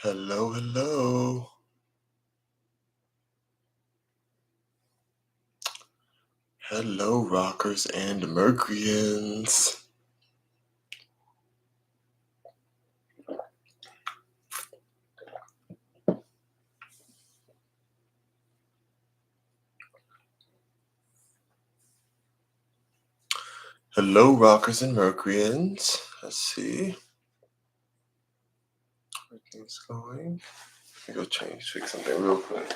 Hello, hello. Hello, rockers and Mercuryans. Hello, rockers and Mercuryans. Let's see. Everything's going. Let me go fix something real quick.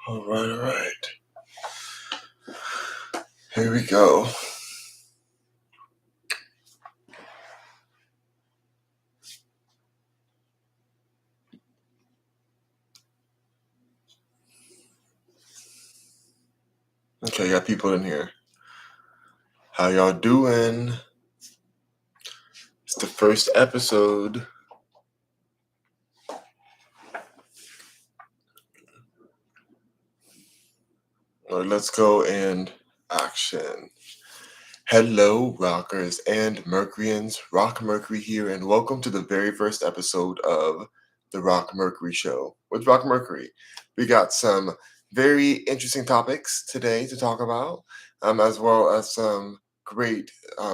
All right. Here we go. Okay, got people in here. How y'all doing? It's the first episode. All right, let's go and action. Hello, rockers and Mercuryans. Rock Mercury here, and welcome to the very first episode of the Rock Mercury Show. With Rock Mercury, we got some very interesting topics today to talk about, as well as some great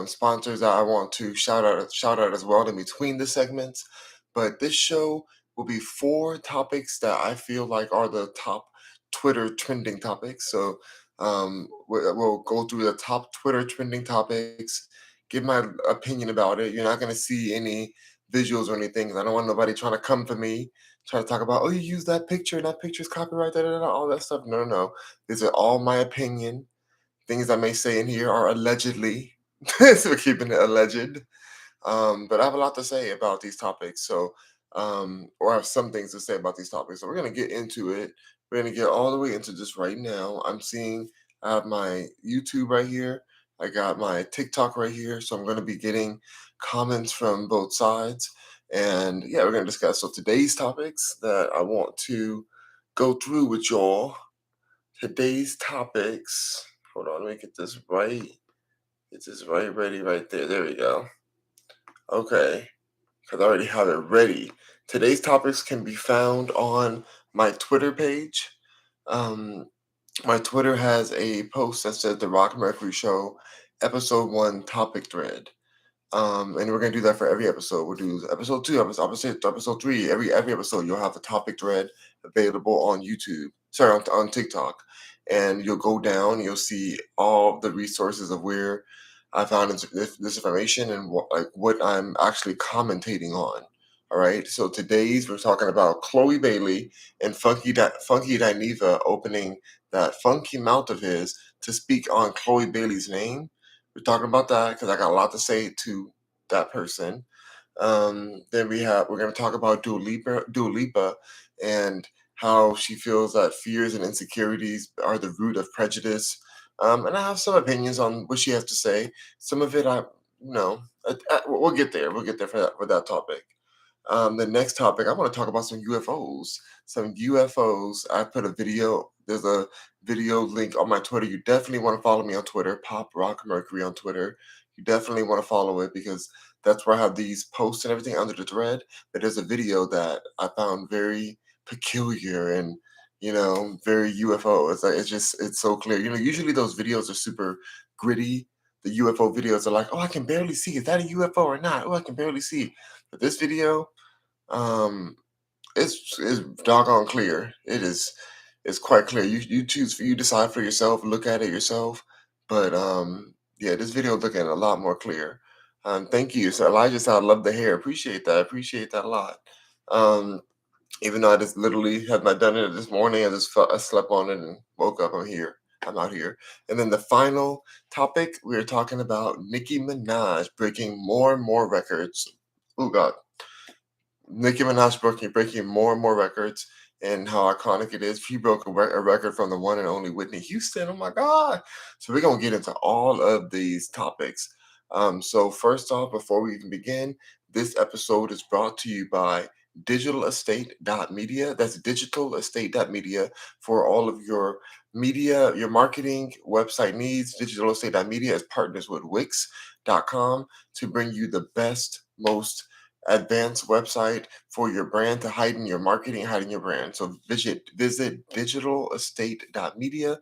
sponsors that I want to shout out as well in between the segments. But this show will be 4 topics that I feel like are the top Twitter trending topics. So we'll go through the top Twitter trending topics, give my opinion about it. You're not going to see any visuals or anything. I don't want nobody trying to come for me, try to talk about, oh, you use that picture's copyright, all that stuff. No, no, no. These are all my opinion. Things I may say in here are allegedly. So we're keeping it alleged. But I have a lot to say about these topics. So, or I have some things to say about these topics. So we're going to get into it. We're going to get all the way into this right now. I have my YouTube right here. I got my TikTok right here. So I'm going to be getting comments from both sides. And yeah, we're going to discuss. So today's topics that I want to go through with y'all. Today's topics. Hold on, let me get this right. Get this ready right there. There we go. Okay, because I already have it ready. Today's topics can be found on my Twitter page. Um, my Twitter has a post that says The Rock Mercury Show, Episode 1 Topic Thread. And we're gonna do that for every episode. We'll do episode 2, episode 3. Every episode, you'll have the topic thread available on YouTube. Sorry, on TikTok, and you'll go down. You'll see all the resources of where I found this information and what I'm actually commentating on. All right. So today's we're talking about Chloe Bailey and Funky Dineva opening that funky mouth of his to speak on Chloe Bailey's name. We're talking about that because I got a lot to say to that person. Then we're going to talk about Dua Lipa, and how she feels that fears and insecurities are the root of prejudice. And I have some opinions on what she has to say. Some of it, we'll get there. We'll get there for that topic. The next topic, I want to talk about some UFOs. Some UFOs. I put a video. There's a video link on my Twitter. You definitely want to follow me on Twitter. Pop Rock Mercury on Twitter. You definitely want to follow it because that's where I have these posts and everything under the thread. But there's a video that I found very peculiar and very UFO. It's so clear. Usually those videos are super gritty. The UFO videos are like, oh, I can barely see. Is that a UFO or not? Oh, I can barely see. But this video, um, it's doggone clear. It's quite clear. You decide for yourself, look at it yourself. But yeah, this video looking a lot more clear. Thank you. So Elijah said, I love the hair. Appreciate that. Appreciate that a lot. Um, Even though I just literally have not done it this morning, I slept on it and woke up. I'm out here. And then the final topic, we are talking about Nicki Minaj breaking more and more records. Oh God, Nicki Minaj breaking more and more records, and how iconic it is. She broke a record from the one and only Whitney Houston. Oh my God! So we're gonna get into all of these topics. So first off, before we even begin, this episode is brought to you by digitalistate.media. That's digitalistate.media for all of your media, your marketing website needs. Digitalistate.media is partners with Wix.com to bring you the best, most advanced website for your brand to heighten your marketing, heighten your brand. So visit digitalistate.media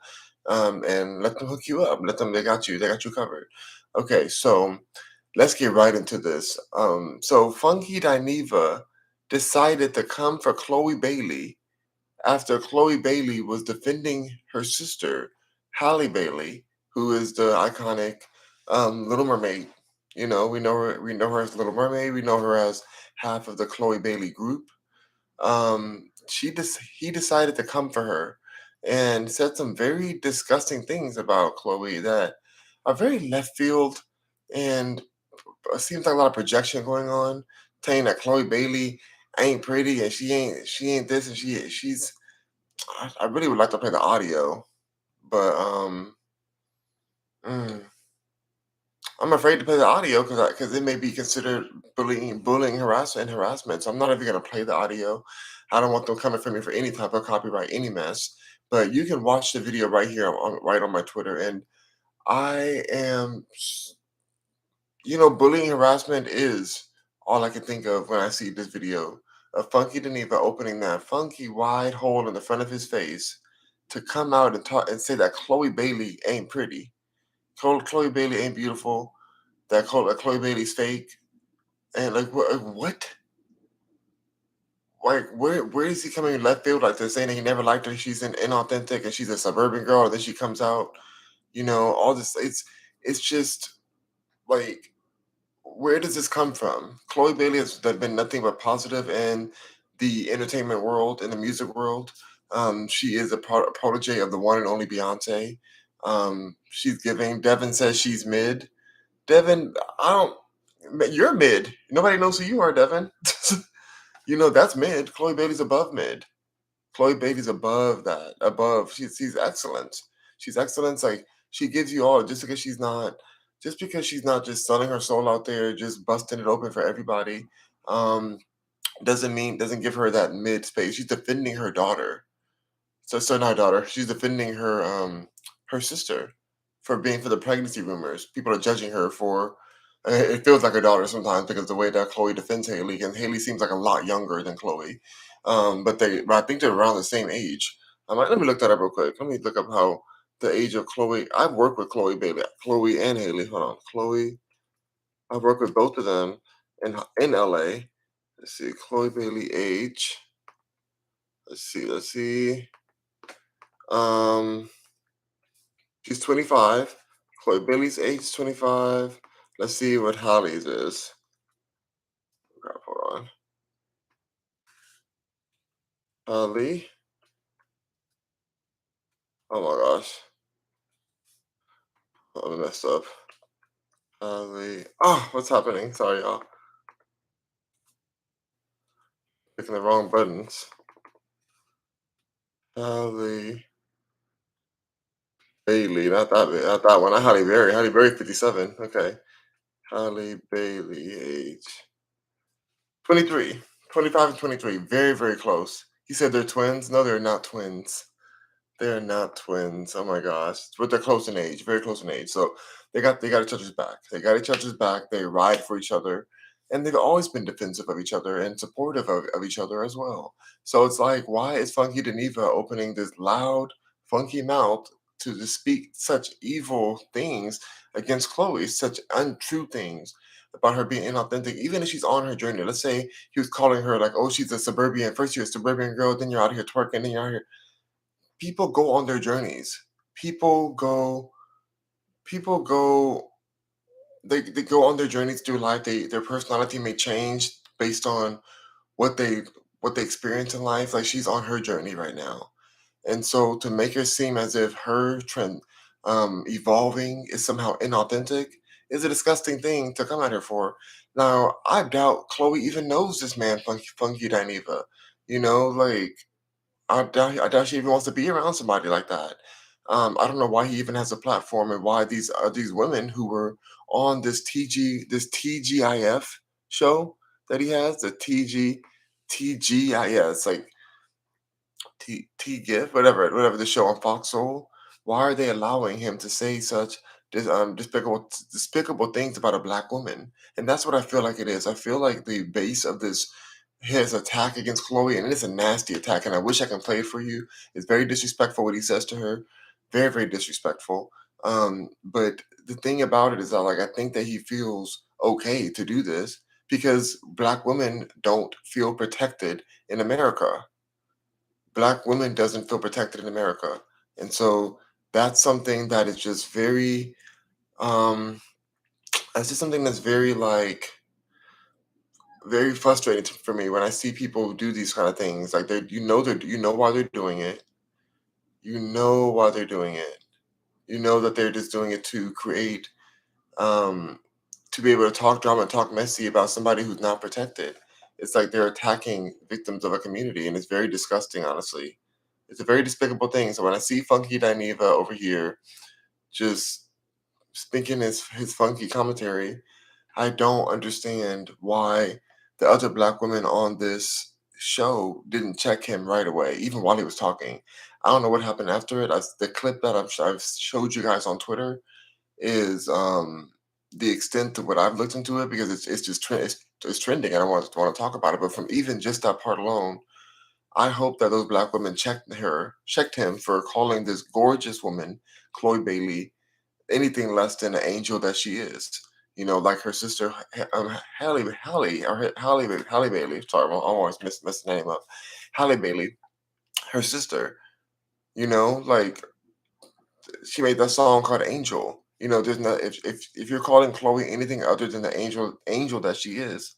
and let them hook you up. Let them they got you covered. Okay, so let's get right into this. So Funky Dineva decided to come for Chloe Bailey after Chloe Bailey was defending her sister, Halle Bailey, who is the iconic Little Mermaid. You know, we know her as Little Mermaid, we know her as half of the Chloe Bailey group. He decided to come for her and said some very disgusting things about Chloe that are very left field and seems like a lot of projection going on, saying that Chloe Bailey ain't pretty and she ain't this and she's. I really would like to play the audio, but mm, I'm afraid to play the audio because it may be considered bullying, harassment. So I'm not even gonna play the audio. I don't want them coming for me for any type of copyright, any mess. But you can watch the video right here right on my Twitter, and I am bullying harassment is all I can think of when I see this video of Funky Dineva opening that funky wide hole in the front of his face to come out and talk and say that Chloe Bailey ain't pretty. Chloe Bailey ain't beautiful. That Chloe Bailey's fake. And like what? What? Like where is he coming in left field like this, saying that he never liked her? She's an inauthentic and she's a suburban girl. And then she comes out, all this. It's just like where does this come from? Chloe Bailey has been nothing but positive in the entertainment world, in the music world. She is a protege of the one and only Beyonce. She's giving. Devin says she's mid. Devin, I don't. You're mid. Nobody knows who you are, Devin. That's mid. Chloe Bailey's above mid. Chloe Bailey's above that. Above. She's excellent. She's excellent. Like she gives you all just because she's not just selling her soul out there, just busting it open for everybody, um, doesn't give her that mid space. She's defending her daughter. So not daughter. She's defending her sister for the pregnancy rumors. People are judging her for. It feels like her daughter sometimes because the way that Chloe defends Haley, and Haley seems like a lot younger than Chloe. But I think they're around the same age. Let me look that up real quick. Let me look up how the age of Chloe. I've worked with Chloe and Haley. Hold on, Chloe. I've worked with both of them in LA. Let's see, Chloe Bailey age. Let's see. Um, she's 25. Chloe Bailey's age is 25. Let's see what Hallie's is. Crap, hold on. Hallie. Oh my gosh. Oh, I messed up. Hallie. Oh, what's happening? Sorry, y'all. Clicking the wrong buttons. Hallie Bailey. Not that one. Not Halle Berry. Halle Berry 57. Okay. Halle Bailey age. 23. 25 and 23. Very, very close. He said they're twins. No, they're not twins. They're not twins. Oh my gosh. But they're close in age, very close in age. So they got each other's back. They got each other's back. They ride for each other. And they've always been defensive of each other and supportive of each other as well. So it's like, why is Funky Dineva opening this loud, funky mouth to just speak such evil things against Chloe, such untrue things about her being inauthentic, even if she's on her journey. Let's say he was calling her like, oh, she's a suburban, first you're a suburban girl, then you're out here twerking, then you're out here people go on their journeys. People go people go they go on their journeys through life. Their personality may change based on what they what they experience in life. Like she's on her journey right now. And so to make her seem as if her trend evolving is somehow inauthentic is a disgusting thing to come at her for. Now, I doubt Chloe even knows this man, Funky Dineva. Like I doubt she even wants to be around somebody like that. I don't know why he even has a platform and why these women who were on this TGIF show that he has, the TGI, yeah, it's like T GIF, whatever the show on Fox Soul. Why are they allowing him to say such despicable things about a black woman? And that's what I feel like it is. I feel like the base of this his attack against Chloe, and it is a nasty attack, and I wish I can play it for you. It's very disrespectful what he says to her. Very, very disrespectful. But the thing about it is that like I think that he feels okay to do this because black women don't feel protected in America. Black women doesn't feel protected in America. And so that's something that is just very um that's just something that's very like very frustrating for me when I see people do these kind of things. Like you know why they're doing it. You know why they're doing it. You know that they're just doing it to create um to be able to talk drama and talk messy about somebody who's not protected. It's like they're attacking victims of a community and it's very disgusting, honestly. It's a very despicable thing. So when I see Funky Dineva over here just thinking his funky commentary, I don't understand why the other black women on this show didn't check him right away, even while he was talking. I don't know what happened after it. The clip that I've showed you guys on Twitter is the extent of what I've looked into it because it's just it's trending. I don't want to talk about it, but from even just that part alone, I hope that those black women checked him for calling this gorgeous woman, Chloe Bailey, anything less than the angel that she is. You know, like her sister, Halle Bailey. Sorry, I'm always mess the name up. Halle Bailey, her sister. You know, like she made that song called Angel. You know, there's not if you're calling Chloe anything other than the angel that she is,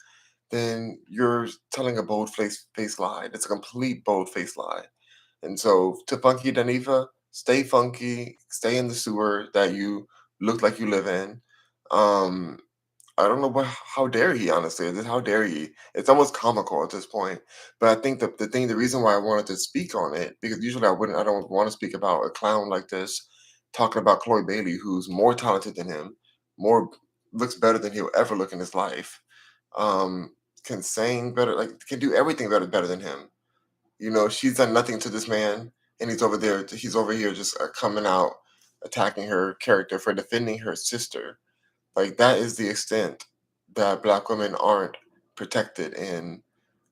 then you're telling a bold face lie. It's a complete bold face lie. And so to Funky Daniva, stay funky, stay in the sewer that you look like you live in. Um, I don't know how dare he, honestly. How dare he? It's almost comical at this point. But I think the reason why I wanted to speak on it, because usually I don't want to speak about a clown like this, talking about Chloe Bailey, who's more talented than him, more looks better than he'll ever look in his life. Um, can sing better, like can do everything better than him. You know, she's done nothing to this man, and he's over here just coming out, attacking her character for defending her sister. Like that is the extent that black women aren't protected in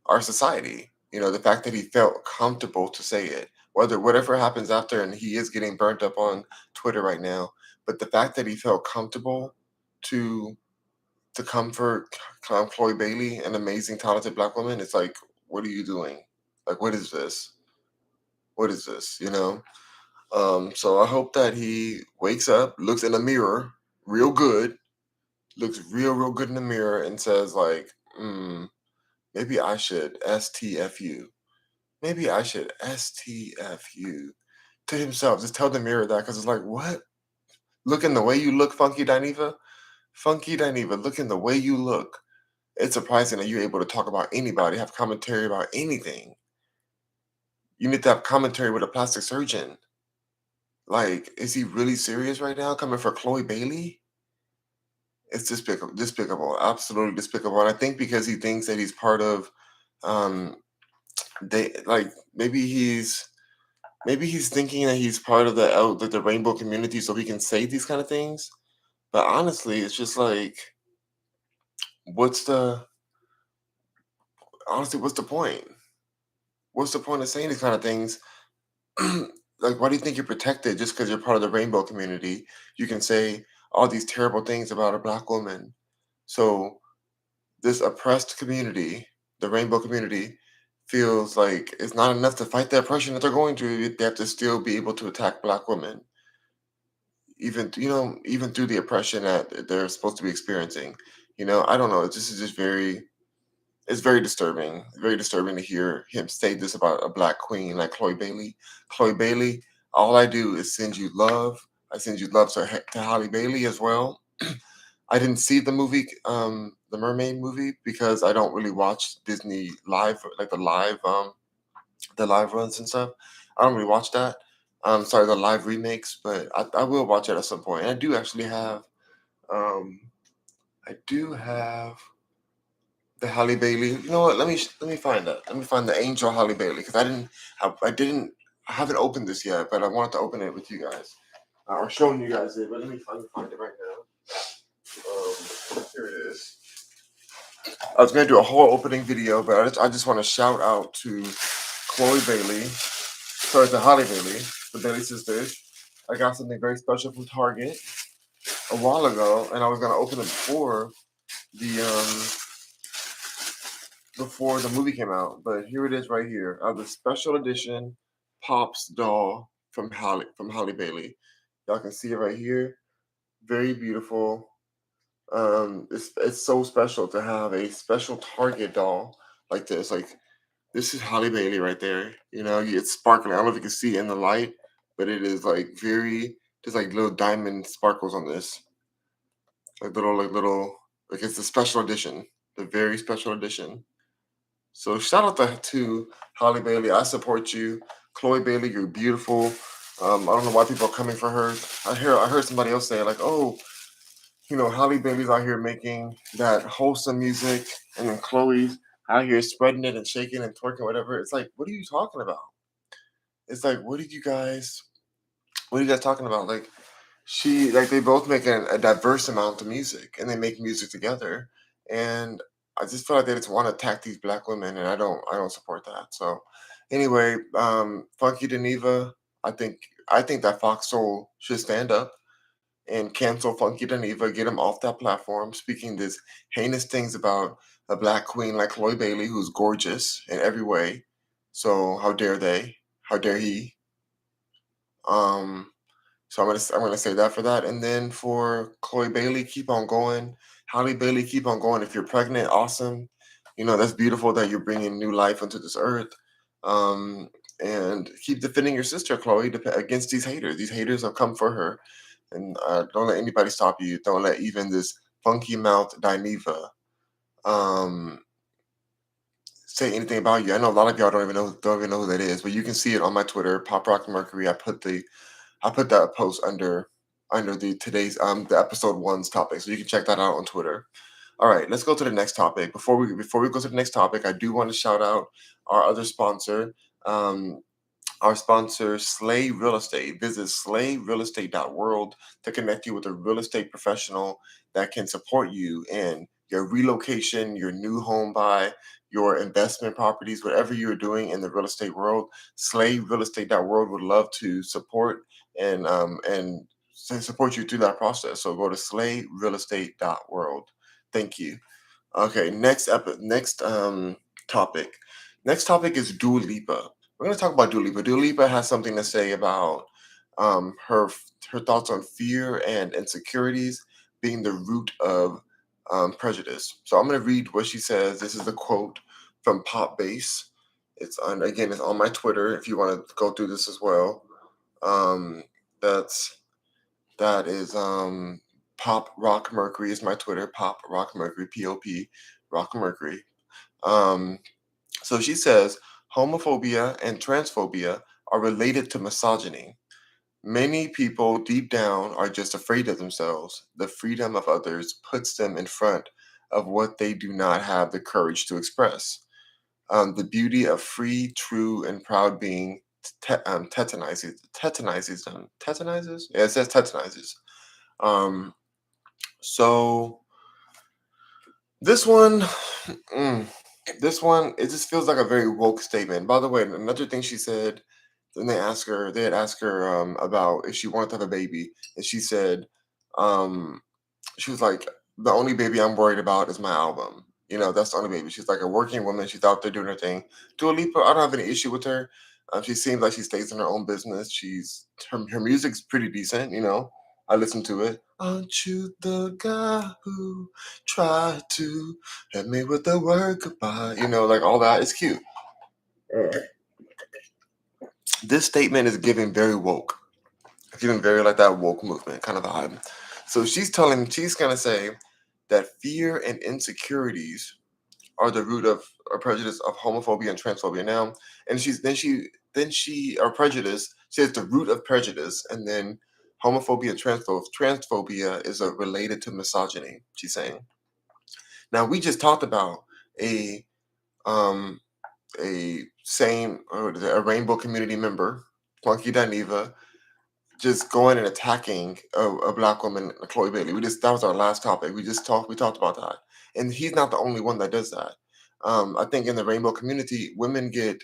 our society. You know, the fact that he felt comfortable to say it, whatever happens after, and he is getting burnt up on Twitter right now. But the fact that he felt comfortable to to comfort Chloe Bailey, an amazing, talented black woman, it's like, what are you doing? Like, what is this? What is this? You know. So I hope that he wakes up, looks in the mirror, real good, looks real good in the mirror, and says like, maybe I should STFU. Maybe I should STFU to himself. Just tell the mirror that because it's like, what? Look in the way you look, Funky Dineva. Funky Dineva, look in the way you look. It's surprising that you're able to talk about anybody, have commentary about anything. You need to have commentary with a plastic surgeon. Like, is he really serious right now coming for Chloe Bailey? It's despicable, absolutely despicable. And I think because he thinks that he's part of, um, they like maybe he's thinking that he's part of the rainbow community, so he can say these kind of things. But honestly, it's just like, what's the what's the point? What's the point of saying these kind of things? Like, why do you think you're protected just because you're part of the rainbow community? You can say all these terrible things about a black woman. So this oppressed community, the rainbow community, feels like it's not enough to fight the oppression that they're going through. They have to still be able to attack black women, even through the oppression that they're supposed to be experiencing. You know, I don't know. This is just it's very disturbing. Very disturbing to hear him say this about a black queen like Chloe Bailey. Chloe Bailey, all I do is send you love. I send you love to Halle Bailey as well. I didn't see the movie, the Mermaid movie, because I don't really watch Disney live, like the live runs and stuff. I don't really watch that. Sorry, the live remakes, but I will watch it at some point. Um, I do have the Halle Bailey. You know what? Let me find that. Let me find the Angel Halle Bailey because I haven't opened this yet, but I wanted to open it with you guys or showing you guys it. But let me find it right now. Here it is. I was gonna do a whole opening video, but I just want to shout out to Chloe Bailey, sorry, to Halle Bailey, the Bailey sisters. I got something very special from Target a while ago, and I was gonna open it the before the movie came out, but here it is right here. I have the special edition Pops doll from Halle Bailey. Y'all can see it right here. Very beautiful. It's so special to have a special Target doll like this. Like this is Halle Bailey right there. You know, it's sparkling. I don't know if you can see it in the light, but it is like there's like little diamond sparkles on this. Like it's the special edition, the very special edition. So shout out to Halle Bailey. I support you, Chloe Bailey. You're beautiful. I don't know why people are coming for her. I heard somebody else say like, oh, Halle Bailey's out here making that wholesome music, and then Chloe's out here spreading it and shaking and twerking, whatever. It's like, what are you talking about? It's like, what are you guys talking about? Like, they both make a diverse amount of music, and they make music together. And I just feel like they just want to attack these black women, and I don't support that. So, anyway, Funky Geneva, I think that Fox Soul should stand up and cancel Funky Geneva, get him off that platform, speaking these heinous things about a black queen like Chloe Bailey, who's gorgeous in every way. So how dare they? How dare he? Um, so I'm gonna say that for that, and then for Chloe Bailey, keep on going. Halle Bailey, keep on going. If you're pregnant, awesome. That's beautiful that you're bringing new life into this earth. Um, and keep defending your sister Chloe against these haters. These haters have come for her, and don't let anybody stop you. Don't let even this funky mouth Dineva um, say anything about you. I know a lot of y'all don't even know who that is, but you can see it on my Twitter, Pop Rock Mercury. I put that post under the episode one's topic, so you can check that out on Twitter. All right, let's go to the next topic. Before we go to the next topic, I do want to shout out our other sponsor. Um, our sponsor, Slay Real Estate. Visit slayrealestate.world to connect you with a real estate professional that can support you in your relocation, your new home buy, your investment properties, whatever you're doing in the real estate world. Slayrealestate.world would love to support and support you through that process. So go to slayrealestate.world. Thank you. Okay, next topic. Next topic is Dua Lipa. We're gonna talk about Dua Lipa. Dua Lipa has something to say about her thoughts on fear and insecurities being the root of prejudice. So I'm gonna read what she says. This is a quote from Pop Base. It's on my Twitter if you want to go through this as well. Um, that is Pop Rock Mercury is my Twitter. Pop Rock Mercury, POP Rock Mercury. Um, so she says homophobia and transphobia are related to misogyny. Many people deep down are just afraid of themselves. The freedom of others puts them in front of what they do not have the courage to express. The beauty of free, true, and proud being tetanizes them. Tetanizes? Yeah, it says tetanizes. Um, so this one, mm, it just feels like a very woke statement. By the way, another thing she said, then they had asked her about if she wanted to have a baby, and she said, um, she was like, the only baby I'm worried about is my album. That's the only baby. She's like a working woman. She's out there doing her thing. Dua Lipa, I don't have any issue with her. She seems like she stays in her own business. Her music's pretty decent. I listen to it. Aren't you the guy who tried to hit me with the word goodbye? Like all that. It's cute. This statement is giving very woke. It's giving very like that woke movement kind of vibe. So she's gonna say that fear and insecurities are the root of or prejudice of homophobia and transphobia now. And she or prejudice, she says the root of prejudice, and then homophobia and transphobia is related to misogyny, she's saying. Now we just talked about a um a rainbow community member, Flunky Dineva, just going and attacking a black woman, Chloe Bailey. That was our last topic. We talked about that, and he's not the only one that does that. I think in the rainbow community, women get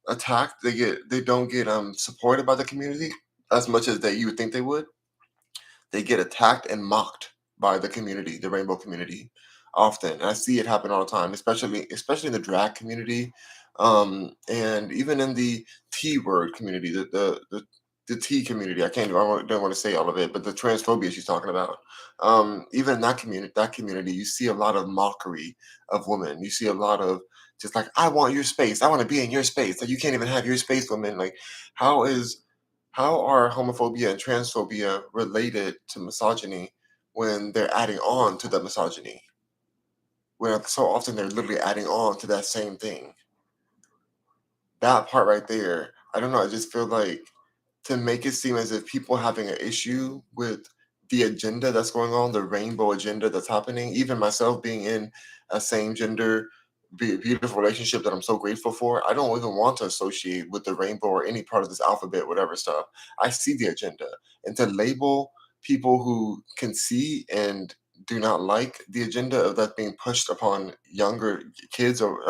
attacked. They don't get supported by the community as much as that you would think they would. They get attacked and mocked by the community, the rainbow community, often. And I see it happen all the time, especially in the drag community, and even in the T word community, the T community. Don't want to say all of it, but the transphobia she's talking about. Even in that community, you see a lot of mockery of women. You see a lot of just like, I want your space. I want to be in your space. Like, you can't even have your space, women. Like, how is how are homophobia and transphobia related to misogyny when they're adding on to the misogyny? When so often they're literally adding on to that same thing. That part right there, I don't know. I just feel like to make it seem as if people having an issue with the agenda that's going on, the rainbow agenda that's happening, even myself being in a same gender beautiful relationship that I'm so grateful for, I don't even want to associate with the rainbow or any part of this alphabet, whatever stuff. I see the agenda. And to label people who can see and do not like the agenda of that being pushed upon younger kids or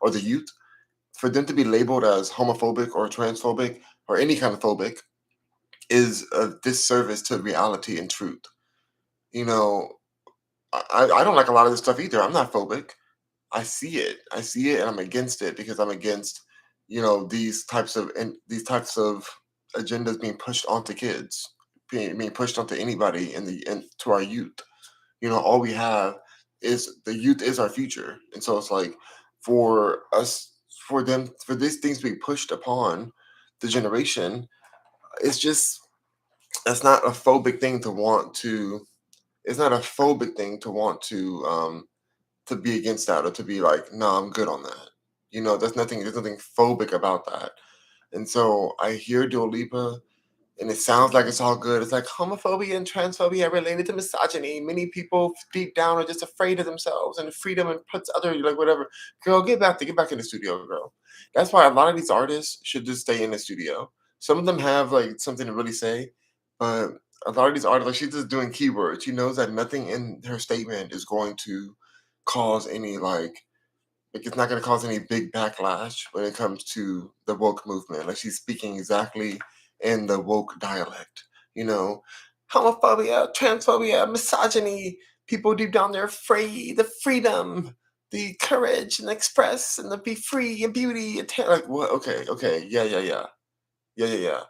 the youth, for them to be labeled as homophobic or transphobic or any kind of phobic is a disservice to reality and truth. You know, I don't like a lot of this stuff either. I'm not phobic. I see it. I see it, and I'm against it because I'm against, these types of agendas being pushed onto kids, being pushed onto anybody to our youth. All we have is the youth is our future, and so it's like for us, for these things to be pushed upon the generation, it's just that's not a phobic thing to want to. It's not a phobic thing to be against that or to be like, no, I'm good on that. There's nothing phobic about that. And so I hear Dua Lipa and it sounds like it's all good. It's like homophobia and transphobia are related to misogyny. Many people deep down are just afraid of themselves and freedom and puts other like whatever. Girl, get back in the studio, girl. That's why a lot of these artists should just stay in the studio. Some of them have like something to really say, but a lot of these artists, like she's just doing keywords. She knows that nothing in her statement is going to cause any like it's not going to cause any big backlash when it comes to the woke movement. Like she's speaking exactly in the woke dialect. You know, homophobia, transphobia, misogyny. People deep down they're afraid. The freedom, the courage, and express, and the be free and beauty. Like what? Okay, okay, yeah.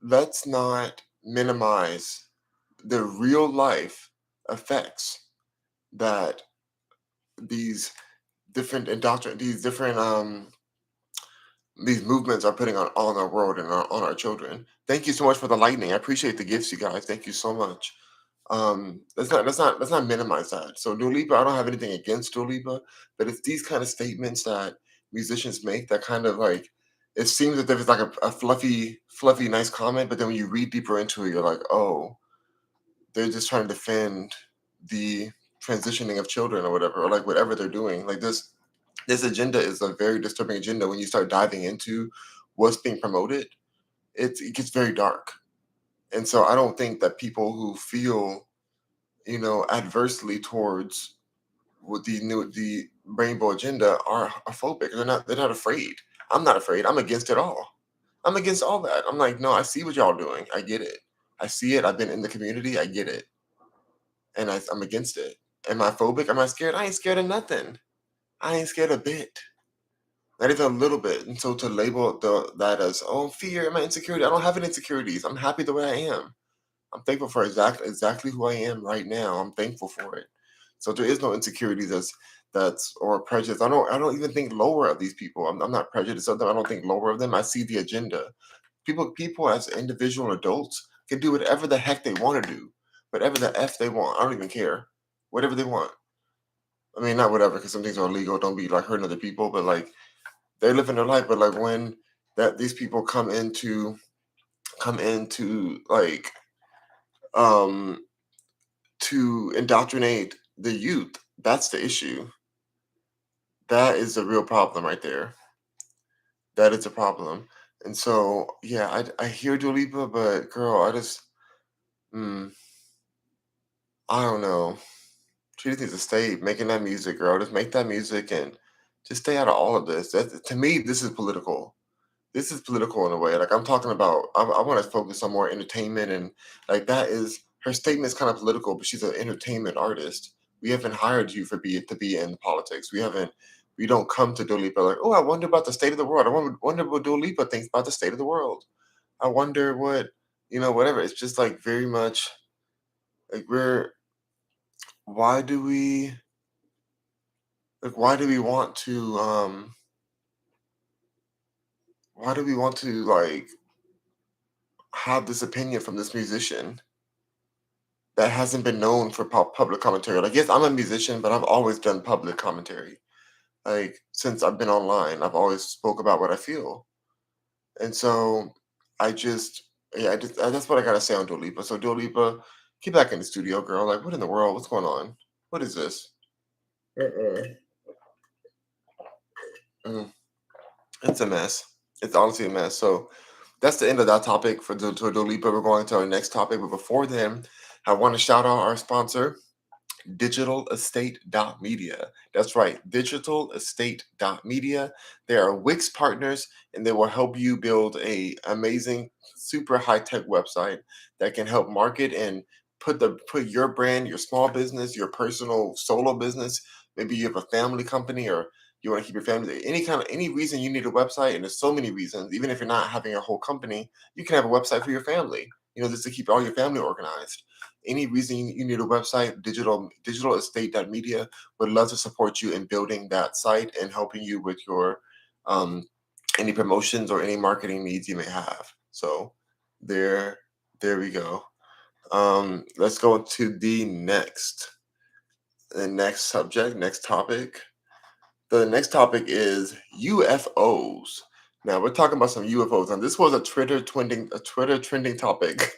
Let's not minimize the real life effects that these these movements are putting on our world and on our children. Thank you so much for the lightning. I appreciate the gifts, you guys. Thank you so much. Let's not minimize that. So Dua Lipa, I don't have anything against Dua Lipa, but it's these kind of statements that musicians make that kind of like it seems as if it's like a fluffy, nice comment, but then when you read deeper into it, you're like, oh, they're just trying to defend the transitioning of children or whatever, or like whatever they're doing. Like this agenda is a very disturbing agenda when you start diving into what's being promoted. It gets very dark. And so I don't think that people who feel, adversely towards what the rainbow agenda are phobic. They're not afraid. I'm not afraid. I'm against it all. I'm against all that. I'm like, no, I see what y'all doing. I get it. I see it. I've been in the community. I get it. And I'm against it. Am I phobic? Am I scared? I ain't scared of nothing. I ain't scared a bit. Not even a little bit. And so to label that as, oh, fear, my insecurity, I don't have any insecurities. I'm happy the way I am. I'm thankful for exactly who I am right now. I'm thankful for it. So there is no insecurities that's or prejudice. I don't even think lower of these people. I'm not prejudiced of them. I don't think lower of them. I see the agenda. People as individual adults can do whatever the heck they want to do. Whatever the F they want. I don't even care. Whatever they want. I mean, not whatever, because some things are illegal. Don't be like hurting other people, but like they're living their life. But like when that these people come into like um to indoctrinate the youth, that's the issue. That is a real problem right there. That is a problem. And so, yeah, I hear Dua Lipa, but girl, mm, I don't know. She just needs to stay making that music, girl. Just make that music and just stay out of all of this. To me, this is political. This is political in a way. Like I'm talking about, I want to focus on more entertainment and like that is her statement is kind of political, but she's an entertainment artist. We haven't hired you for be to be in politics. We haven't. We don't come to Dua Lipa like, oh, I wonder about the state of the world. Wonder what Dua Lipa thinks about the state of the world. I wonder what whatever. It's just like very much like we're. Why do we why do we want to why do we want to like have this opinion from this musician that hasn't been known for public commentary? Like, yes, I'm a musician, but I've always done public commentary. Like, since I've been online, I've always spoke about what I feel. And so I just, yeah, that's what I gotta say on Dua Lipa. So Dua Lipa, get back in the studio, girl. Like, what in the world? What's going on? What is this? Uh-uh. Mm, it's a mess. It's honestly a mess. So that's the end of that topic for Dua Lipa. We're going to our next topic. But before then, I want to shout out our sponsor, Digital Estate Media. That's right, Digital Estate Media. They are Wix partners and they will help you build a amazing, super high-tech website that can help market and put your brand, your small business, your personal solo business. Maybe you have a family company or you want to keep your family any reason you need a website, and there's so many reasons. Even if you're not having a whole company, you can have a website for your family, just to keep all your family organized. Any reason you need a website, digital estate media would love to support you in building that site and helping you with your um, any promotions or any marketing needs you may have. So there there we go. Let's go to the next subject, next topic. The next topic is UFOs. Now we're talking about some UFOs, and this was a Twitter trending topic.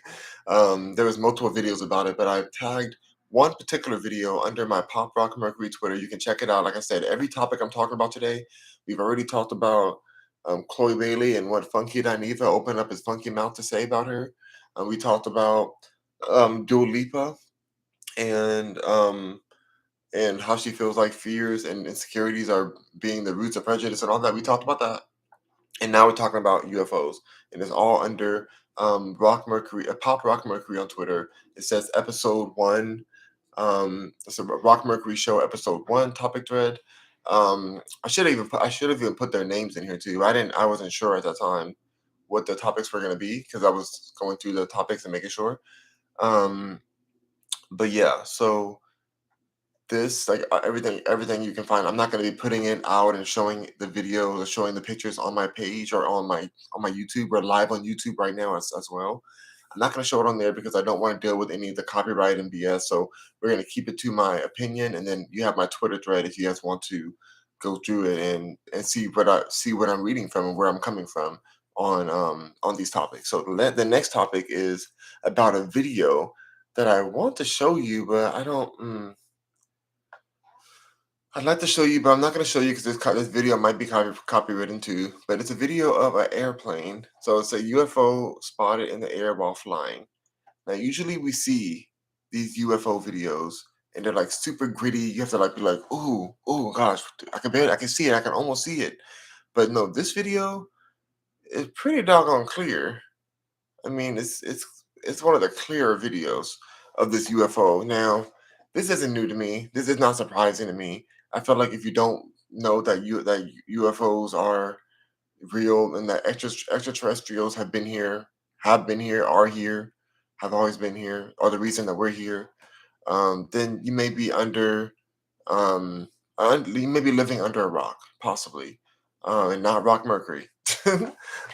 There was multiple videos about it, but I tagged one particular video under my Pop Rock Mercury Twitter. You can check it out. Like I said, every topic I'm talking about today, we've already talked about Chloe Bailey and what Funky Dineva opened up his funky mouth to say about her. We talked about Dua Lipa and how she feels like fears and insecurities are being the roots of prejudice and all that. We talked about that. And now we're talking about UFOs. And it's all under Pop Rock Mercury on Twitter. It says episode one. It's a Rock Mercury show, episode one, topic thread. I should have even put their names in here too. I wasn't sure at that time what the topics were gonna be because I was going through the topics and making sure. Um, but yeah, so this like everything you can find. I'm not going to be putting it out and showing the videos or showing the pictures on my page or on my YouTube. We're live on YouTube right now as well. I'm not going to show it on there because I don't want to deal with any of the copyright and BS. So we're going to keep it to my opinion, and then you have my Twitter thread if you guys want to go through it and see what I'm reading from and where I'm coming from on these topics. So the next topic is about a video that I want to show you, but I don't. I'd like to show you, but I'm not going to show you because this video might be copywritten too. But it's a video of an airplane. So it's a UFO spotted in the air while flying. Now, usually we see these UFO videos, and they're like super gritty. You have to like be like, ooh, ooh, gosh, I can see it. I can almost see it. But no, this video is pretty doggone clear. I mean, it's one of the clearer videos of this UFO. Now, this isn't new to me. This is not surprising to me. I feel like if you don't know that UFOs are real and that extraterrestrials have been here, are here, have always been here, are the reason that we're here, then you may be um, you may be living under a rock, possibly, and not rock Mercury.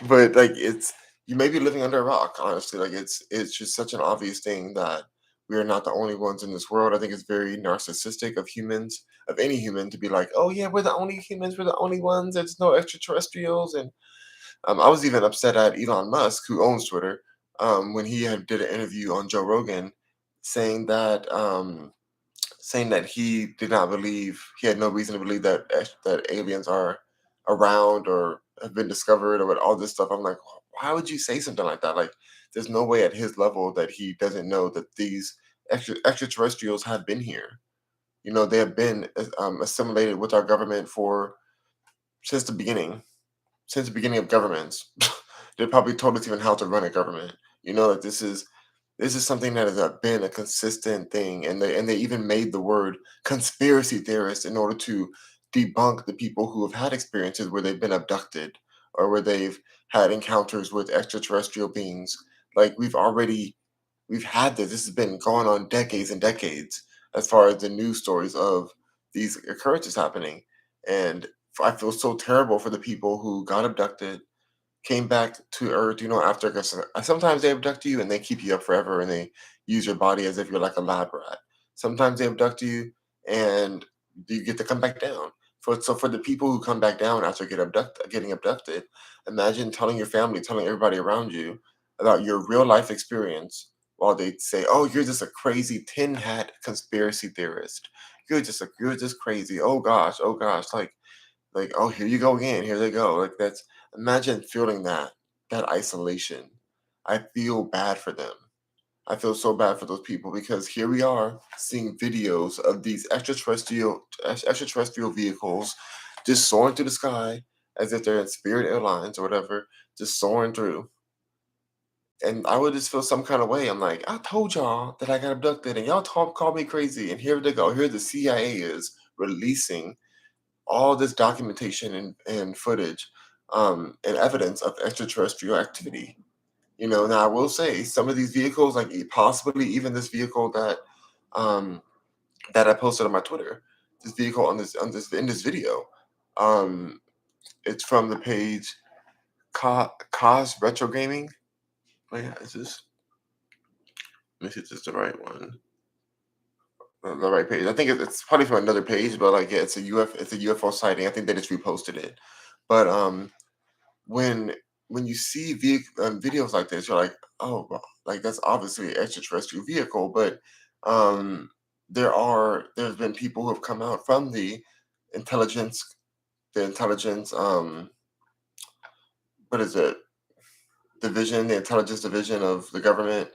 But like you may be living under a rock. Honestly, like it's just such an obvious thing that we are not the only ones in this world. I think it's very narcissistic of humans, of any human, to be like, oh yeah, we're the only humans, we're the only ones. There's no extraterrestrials, and I was even upset at Elon Musk, who owns Twitter, when he had did an interview on Joe Rogan, saying that. saying that he did not believe, he had no reason to believe that that aliens are around or have been discovered or what all this stuff. I'm like, why would you say something like that? Like, there's no way at his level that he doesn't know that these extraterrestrials have been here. They have been assimilated with our government for since the beginning, since the beginning of governments. They probably told us even how to run a government. That this is something that has been a consistent thing, and they even made the word conspiracy theorist in order to debunk the people who have had experiences where they've been abducted or where they've had encounters with extraterrestrial beings. Like we've had this. This has been going on decades and decades as far as the news stories of these occurrences happening, and I feel so terrible for the people who got abducted, came back to Earth, after sometimes they abduct you and they keep you up forever and they use your body as if you're like a lab rat. Sometimes they abduct you and you get to come back down. For the people who come back down after getting abducted, imagine telling your family, telling everybody around you about your real life experience while they say, "Oh, you're just a crazy tin hat conspiracy theorist. You're just crazy. Oh gosh, like, oh, here you go again, here they go." Like, that's imagine feeling that isolation. I feel bad for them. I feel so bad for those people because here we are seeing videos of these extraterrestrial vehicles just soaring through the sky as if they're in Spirit Airlines or whatever, just soaring through. And I would just feel some kind of way. I'm like, I told y'all that I got abducted and y'all called me crazy. And here they go. Here the CIA is releasing all this documentation and footage and evidence of extraterrestrial activity. Now I will say some of these vehicles, like possibly even this vehicle um, that I posted on my Twitter, this vehicle on this in this video, um, it's from the page Cos Retro Gaming. Wait, is this? Let me see if this is the right one. The right page. I think it's probably from another page, but like, yeah, it's a UFO sighting. I think they just reposted it. But when when you see videos like this, you're like, oh, well, like that's obviously an extraterrestrial vehicle. But um, there's been people who have come out from intelligence, the intelligence, what is it, the intelligence division of the government,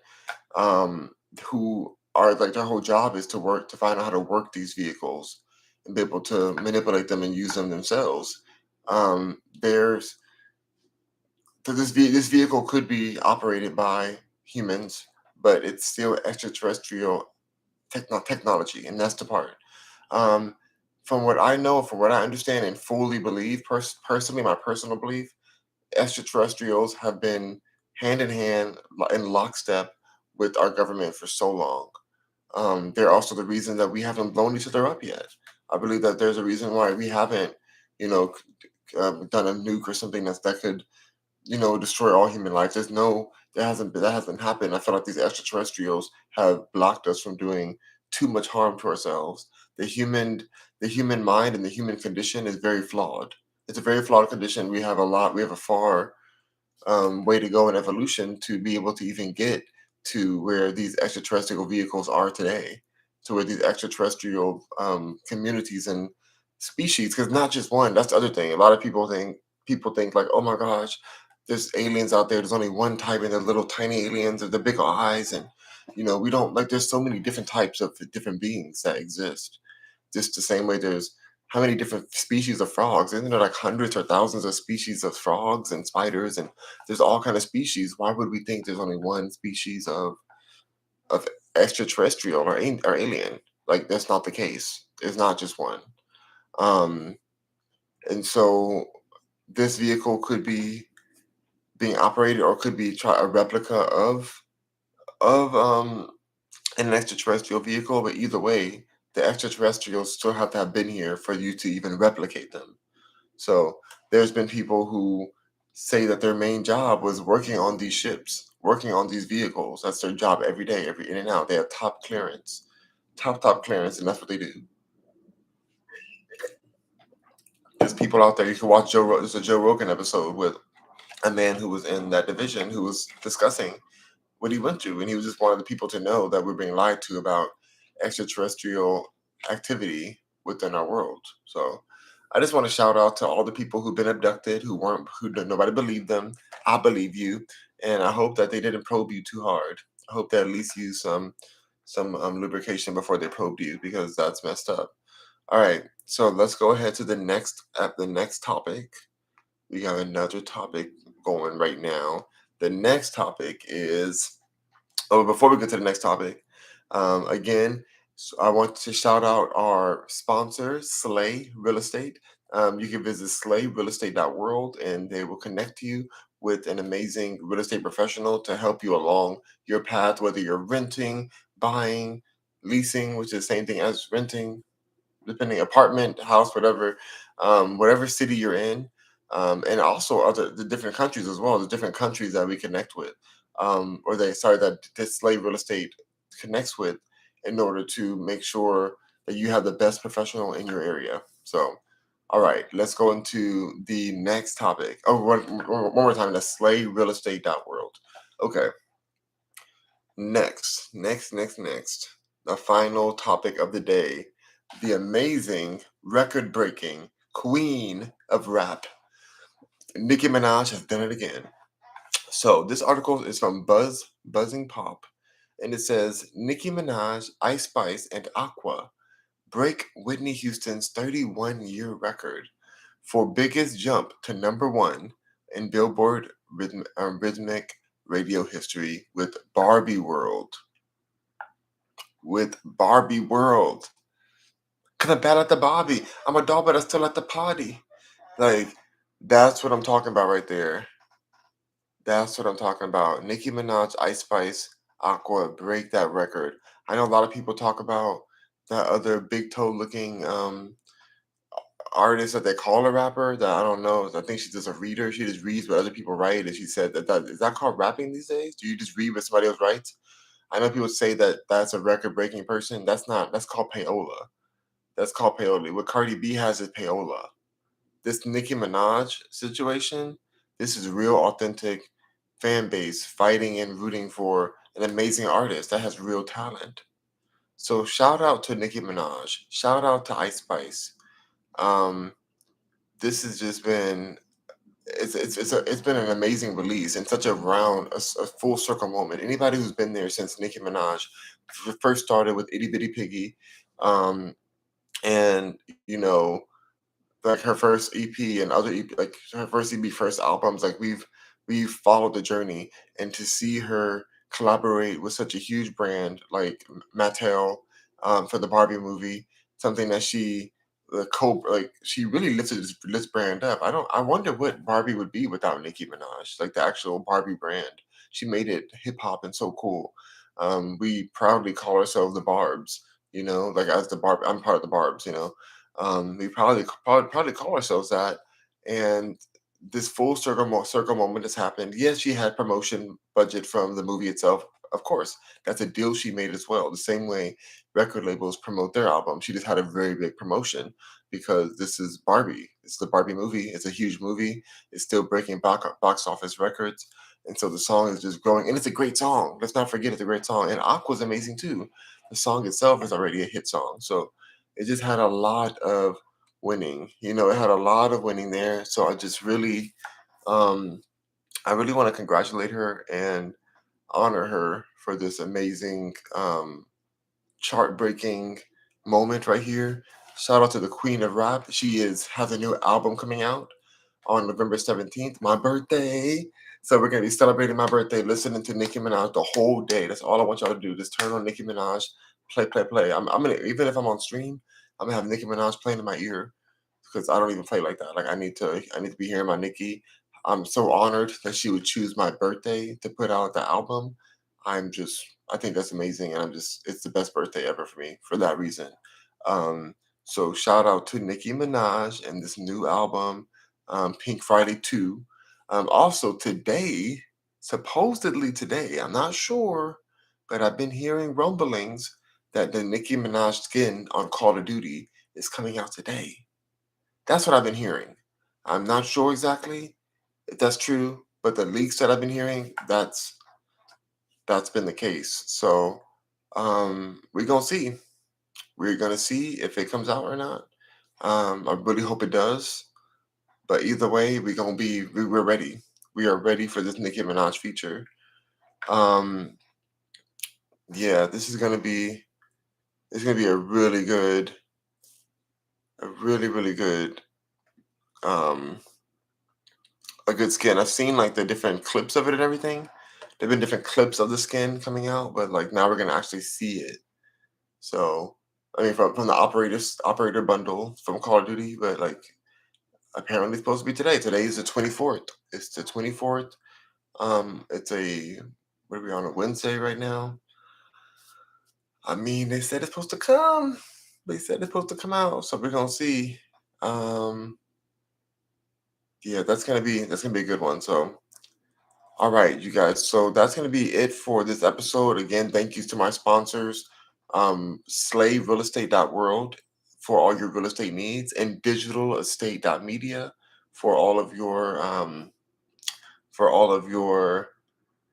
um, who are like their whole job is to work to find out how to work these vehicles and be able to manipulate them and use them themselves. There's So this vehicle could be operated by humans, but it's still extraterrestrial technology, and that's the part. Um, from what I know, from what I understand and fully believe, personally, my personal belief, extraterrestrials have been hand in hand in lockstep with our government for so long. They're also the reason that we haven't blown each other up yet. I believe that there's a reason why we haven't, done a nuke or something that could destroy all human life. That hasn't happened. I feel like these extraterrestrials have blocked us from doing too much harm to ourselves. The human the human mind and the human condition is very flawed. It's a very flawed condition. We have a far way to go in evolution to be able to even get to where these extraterrestrial vehicles are today, to where these extraterrestrial communities and species, because not just one. That's the other thing. A lot of people think like, oh my gosh, there's aliens out there. There's only one type, and they're little tiny aliens with the big eyes, and we don't like. There's so many different types of different beings that exist. Just the same way there's how many different species of frogs? Isn't there like hundreds or thousands of species of frogs and spiders and there's all kind of species. Why would we think there's only one species of extraterrestrial or alien? Like that's not the case. It's not just one. Um, and so this vehicle could be being operated or could be a replica of an extraterrestrial vehicle. But either way, the extraterrestrials still have to have been here for you to even replicate them. So there's been people who say that their main job was working on these ships, working on these vehicles. That's their job every day, every in and out. They have top clearance, and that's what they do. There's people out there. You can watch There's a Joe Rogan episode with a man who was in that division who was discussing what he went through, and he was just wanted the people to know that we're being lied to about extraterrestrial activity within our world. So I just want to shout out to all the people who've been abducted, nobody believed them. I believe you, and I hope that they didn't probe you too hard. I hope they at least used some lubrication before they probed you, because that's messed up. All right, so let's go ahead to the next topic. We have another topic going right now. The next topic is, oh, before we get to the next topic, again, I want to shout out our sponsor, Slay Real Estate. You can visit slayrealestate.world and they will connect you with an amazing real estate professional to help you along your path, whether you're renting, buying, leasing, which is the same thing as renting, depending apartment, house, whatever city you're in, and also the different countries as well. The different countries that we connect with, that this slave real estate connects with, in order to make sure that you have the best professional in your area. So, all right, let's go into the next topic. Oh, one more time. That's slayrealestate.world. Okay, next. The final topic of the day, the amazing, record breaking queen of rap, Nicki Minaj, has done it again. So this article is from Buzzing Pop, and it says Nicki Minaj, Ice Spice, and Aqua break Whitney Houston's 31-year record for biggest jump to number one in Billboard rhythmic radio history with Barbie World. With Barbie World. Cause I'm bad at the Barbie. I'm a doll, but I'm still at the party. Like, that's what I'm talking about right there. That's what I'm talking about. Nicki Minaj, Ice Spice, Aqua break that record. I know a lot of people talk about that other big toe looking artist that they call a rapper, that I don't know. I think she's just a reader. She just reads what other people write, and she said that is that called rapping these days? Do you just read what somebody else writes? I know people say that that's a record breaking person. That's not. That's called payola. That's called payola. What Cardi B has is payola. This Nicki Minaj situation, this is real authentic fan base fighting and rooting for an amazing artist that has real talent. So shout out to Nicki Minaj. Shout out to Ice Spice. Um, this has just been it's been an amazing release and such a full circle moment. Anybody who's been there since Nicki Minaj first started with Itty Bitty Piggy, um, and like her first EP and other EP, like her first EP, first albums, like we've followed the journey, and to see her collaborate with such a huge brand like Mattel, for the Barbie movie, something that she really lifted this brand up. I wonder what Barbie would be without Nicki Minaj, like the actual Barbie brand. She made it hip hop and so cool. We proudly call ourselves the Barbs, like as the Barb. I'm part of the Barbs, we probably call ourselves that. And this full circle moment has happened. Yes, she had promotion budget from the movie itself. Of course, that's a deal she made as well. The same way record labels promote their album, she just had a very big promotion because this is Barbie. It's the Barbie movie. It's a huge movie. It's still breaking box office records, and so the song is just growing. And it's a great song. Let's not forget it's a great song. And Aqua's amazing too. The song itself is already a hit song. So it just had a lot of winning. It had a lot of winning there. So um, I really want to congratulate her and honor her for this amazing, chart breaking moment right here. Shout out to the Queen of Rap. She has a new album coming out on November 17th, my birthday. So we're gonna be celebrating my birthday, listening to Nicki Minaj the whole day. That's all I want y'all to do. Just turn on Nicki Minaj, play. I'm gonna, even if I'm on stream, I'm gonna have Nicki Minaj playing in my ear because I don't even play like that. Like I need to be hearing my Nicki. I'm so honored that she would choose my birthday to put out the album. I think that's amazing, and it's the best birthday ever for me for that reason. Um, so shout out to Nicki Minaj and this new album, Pink Friday 2. Also today, supposedly today, I'm not sure, but I've been hearing rumblings that the Nicki Minaj skin on Call of Duty is coming out today. That's what I've been hearing. I'm not sure exactly if that's true, but the leaks that I've been hearing, that's been the case. So we're gonna see. We're gonna see if it comes out or not. I really hope it does. But either way, we're ready. We are ready for this Nicki Minaj feature. Um, yeah, this is gonna be it's gonna be a really good um a good skin. I've seen like the different clips of it and everything. There've been different clips of the skin coming out, but like now we're gonna actually see it. So I mean, from the operator bundle from Call of Duty, but like apparently it's supposed to be today. Today is the 24th. It's the 24th. It's a what are we on a Wednesday right now? I mean, they said it's supposed to come. They said it's supposed to come out, so we're gonna see. Um, yeah, that's gonna be a good one. So, all right, you guys. So that's gonna be it for this episode. Again, thank you to my sponsors, slaverealestate.world for all your real estate needs, and digitalestate.media for all of your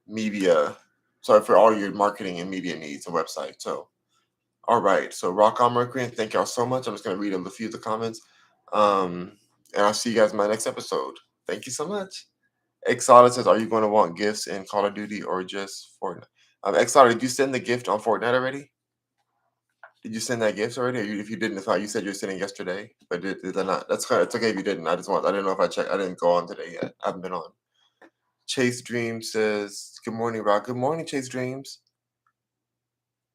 media. Sorry, for all your marketing and media needs and website. So all right. So rock on, Mercury, and thank y'all so much. I'm just gonna read a few of the comments. And I'll see you guys in my next episode. Thank you so much. Exotic says, "Are you going to want gifts in Call of Duty or just Fortnite?" Exotic, did you send the gift on Fortnite already? Did you send that gift already? Or if you didn't, it's fine. You said you were sending yesterday, but did I not? That's kind of, it's okay if you didn't. I didn't know if I checked. I didn't go on today yet. I haven't been on. Chase Dream says, "Good morning, Rock. Good morning, Chase Dreams.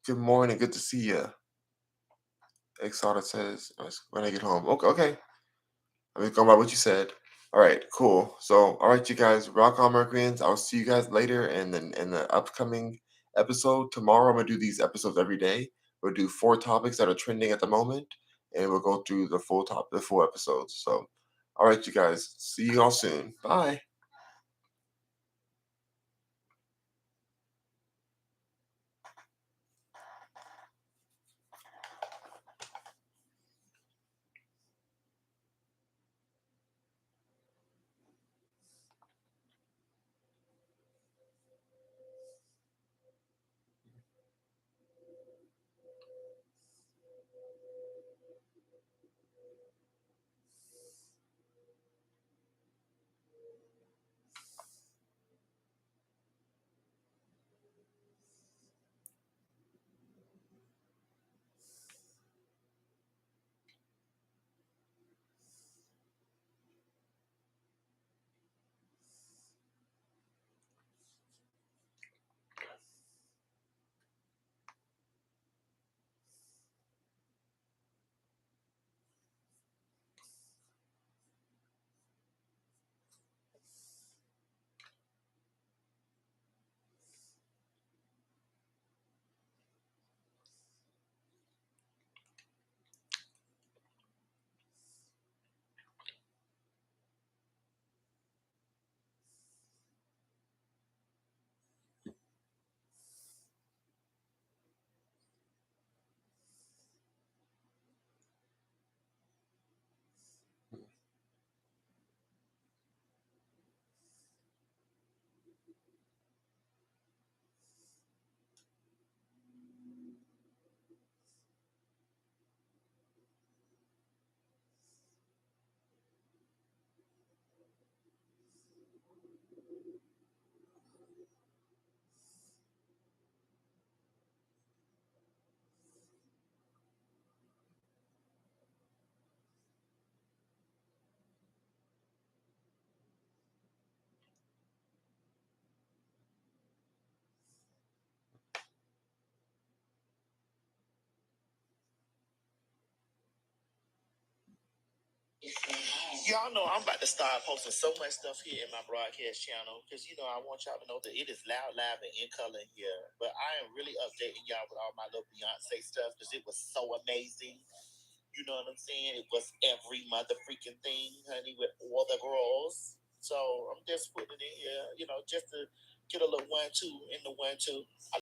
Good morning. Good to see you." Exotic says, "When I get home." Okay, okay. I'm just going by what you said. All right, cool. So, all right, you guys, rock on, Mercuryans. I'll see you guys later in the upcoming episode. Tomorrow, I'm gonna do these episodes every day. We'll do 4 topics that are trending at the moment, and we'll go through the full episodes. So, all right, you guys, see you all soon. Bye.